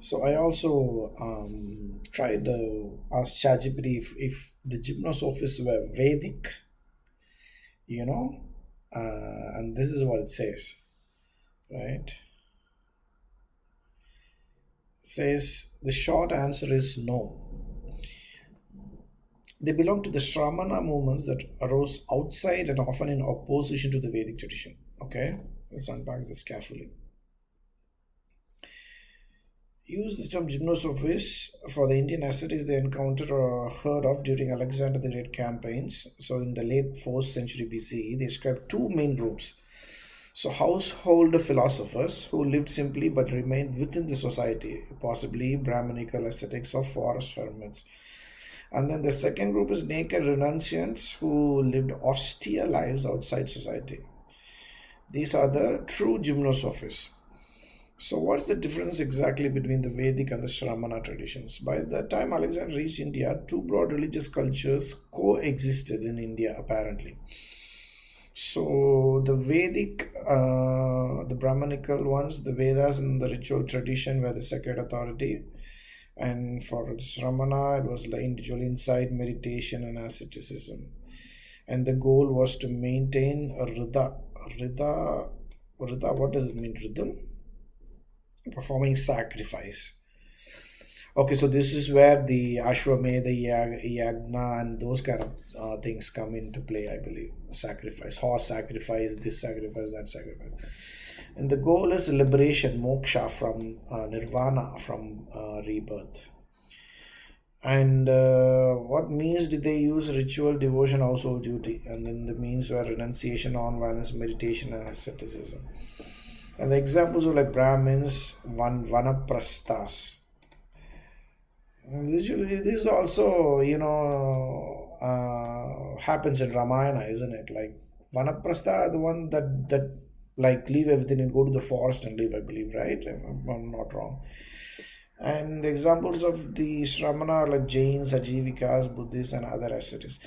So I also tried to ask ChatGPT if the gymnosophists were Vedic, you know, and this is what it says, right? Says the short answer is no. They belong to the Shramana movements that arose outside and often in opposition to the Vedic tradition. Okay, let's unpack this carefully. Use the term gymnosophists for the Indian ascetics they encountered or heard of during Alexander the Great campaigns. So, in the late 4th century BCE, they described two main groups. So, household philosophers who lived simply but remained within the society, possibly Brahminical ascetics or forest hermits. And then the second group is naked renunciants who lived austere lives outside society. These are the true gymnosophists. So, what's the difference exactly between the Vedic and the Shramana traditions? By the time Alexander reached India, two broad religious cultures coexisted in India, apparently. So, the Vedic, the Brahmanical ones, the Vedas and the ritual tradition were the sacred authority. And for the Shramana, it was the individual insight, meditation, and asceticism. And the goal was to maintain a Rida. Rida, what does it mean? Rhythm? Performing sacrifice. Okay, so this is where the Ashwamedha, Yagna, and those kind of things come into play, I believe. Sacrifice, horse sacrifice, this sacrifice, that sacrifice. And the goal is liberation, moksha from nirvana, from rebirth. And what means did they use? Ritual, devotion, household duty. And then the means were renunciation, non-violence, meditation, and asceticism. And the examples were like Brahmins, Vanaprasthas. Usually, this also, happens in Ramayana, isn't it? Like Vanaprastha, the one that like leave everything and go to the forest and live, I believe, right? If I'm not wrong. And the examples of the Shramana are like Jains, Ajivikas, Buddhists, and other ascetics.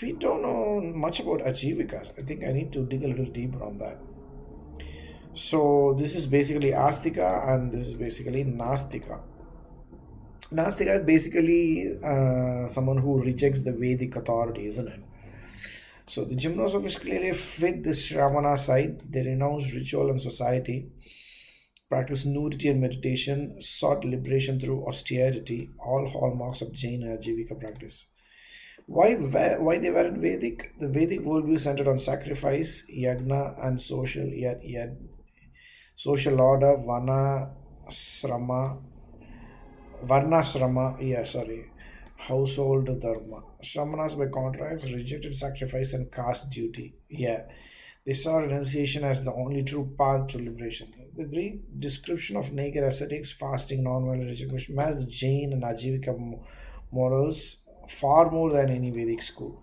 We don't know much about Ajivikas. I think I need to dig a little deeper on that. So this is basically astika and this is basically nastika. Nastika is basically someone who rejects the Vedic authority, isn't it? So the gymnosophists clearly fit the Shramana side. They renounced ritual and society, practiced nudity and meditation, sought liberation through austerity, all hallmarks of Jain and Ajivika practice. Why they weren't Vedic? The Vedic worldview centered on sacrifice, yagna, and social order, household dharma. Shramanas, by contrast, rejected sacrifice and caste duty. Yeah, they saw renunciation as the only true path to liberation. The Greek description of naked ascetics, fasting, non-violent rejection matched the Jain and Ajivika morals far more than any Vedic school.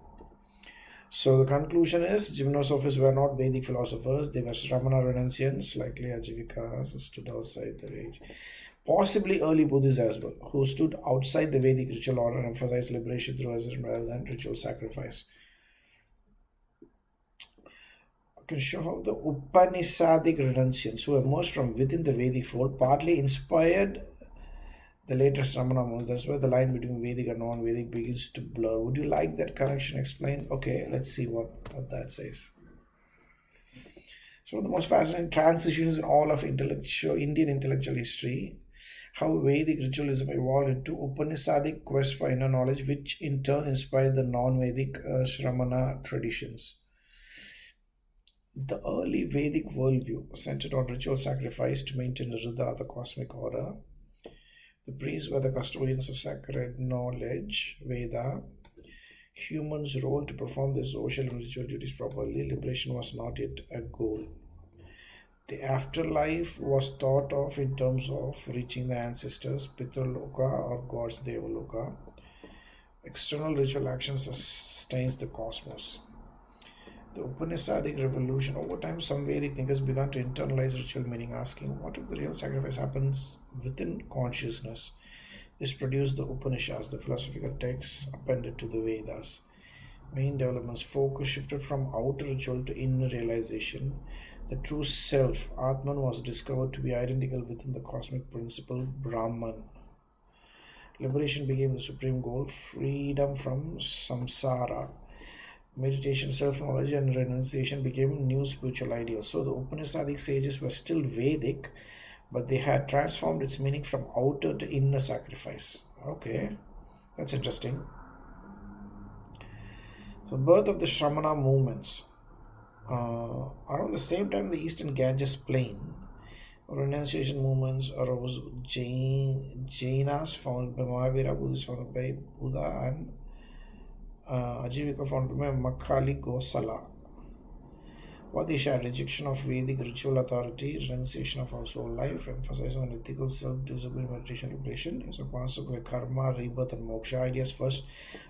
So the conclusion is gymnosophists were not Vedic philosophers, they were Shramana renunciants, likely Ajivikas, who stood outside the age. Possibly early Buddhists as well, who stood outside the Vedic ritual order and emphasized liberation through asceticism rather than ritual sacrifice. I can show how the Upanishadic renunciants who emerged from within the Vedic fold partly inspired the later Shramana monks. That's where the line between Vedic and non-Vedic begins to blur. Would you like that connection explained? Okay, let's see what that says. So one of the most fascinating transitions in all of Indian intellectual history, how Vedic ritualism evolved into Upanishadic quest for inner knowledge, which in turn inspired the non-Vedic Shramana traditions. The early Vedic worldview centered on ritual sacrifice to maintain the Rida, the cosmic order. The priests were the custodians of sacred knowledge, Veda. Humans' role to perform their social and ritual duties properly. Liberation was not yet a goal. The afterlife was thought of in terms of reaching the ancestors, Pitraloka or God's Devaloka. External ritual action sustains the cosmos. The Upanishadic revolution. Over time, some Vedic thinkers began to internalize ritual meaning, asking, what if the real sacrifice happens within consciousness? This produced the Upanishads, the philosophical texts appended to the Vedas. Main developments focus shifted from outer ritual to inner realization. The true self, Atman, was discovered to be identical within the cosmic principle Brahman. Liberation became the supreme goal, freedom from samsara. Meditation, self knowledge, and renunciation became new spiritual ideals. So the Upanishadic sages were still Vedic, but they had transformed its meaning from outer to inner sacrifice. Okay, that's interesting. So, birth of the Shramana movements. Around the same time, the Eastern Ganges plain, renunciation movements arose. Jainas founded by Mahavira, Buddhists founded by Buddha, and Ajivika founded by Makkali Gosala. What they shared: rejection of Vedic ritual authority, renunciation of household life, emphasis on ethical self-discipline, meditation, liberation. Is a concept like karma, rebirth, and moksha ideas first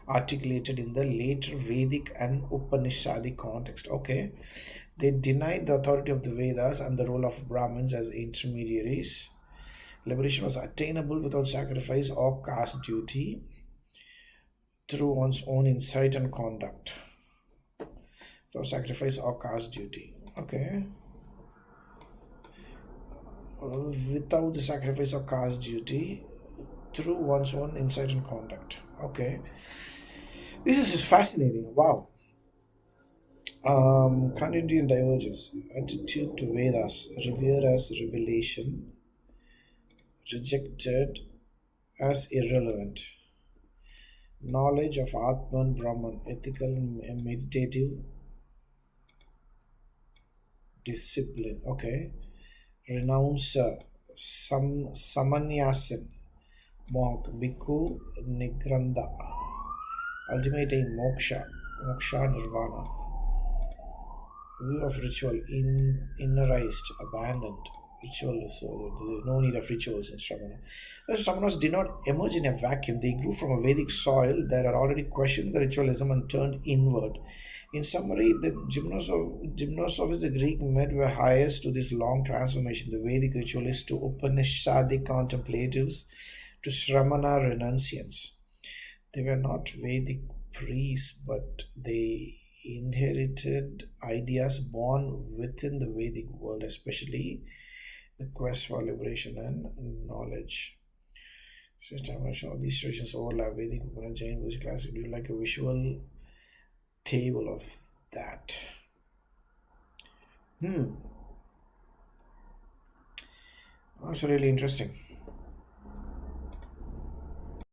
articulated in the later Vedic and Upanishadic context. Okay, they denied the authority of the Vedas and the role of Brahmins as intermediaries. Liberation was attainable without sacrifice or caste duty through one's own insight and conduct. Without sacrifice or caste duty. Okay. Without the sacrifice of caste duty through one's own insight and conduct. Okay. This is fascinating. Wow. Continuity and divergence. Attitude to Vedas. Revered as revelation. Rejected as irrelevant. Knowledge of Atman Brahman. Ethical and meditative discipline. Okay. Renounce samanyasin. Monk. Bhikkhu Nigranda. Ultimate aim moksha. Moksha nirvana. View of ritual innerized, abandoned. Ritual is no need of rituals in Shramana. The Shramanas did not emerge in a vacuum. They grew from a Vedic soil that had already questioned the ritualism and turned inward. In summary, the gymnosophists, the Greek myth, were heirs to this long transformation. The Vedic ritualists to Upanishadic contemplatives to Shramana renunciants. They were not Vedic priests, but they inherited ideas born within the Vedic world, especially the quest for liberation and knowledge. So I'm going to show these traditions overlap: Vedic, Upanishad, Jain, Buddhist, classic. Do you like a visual table of that? That's really interesting.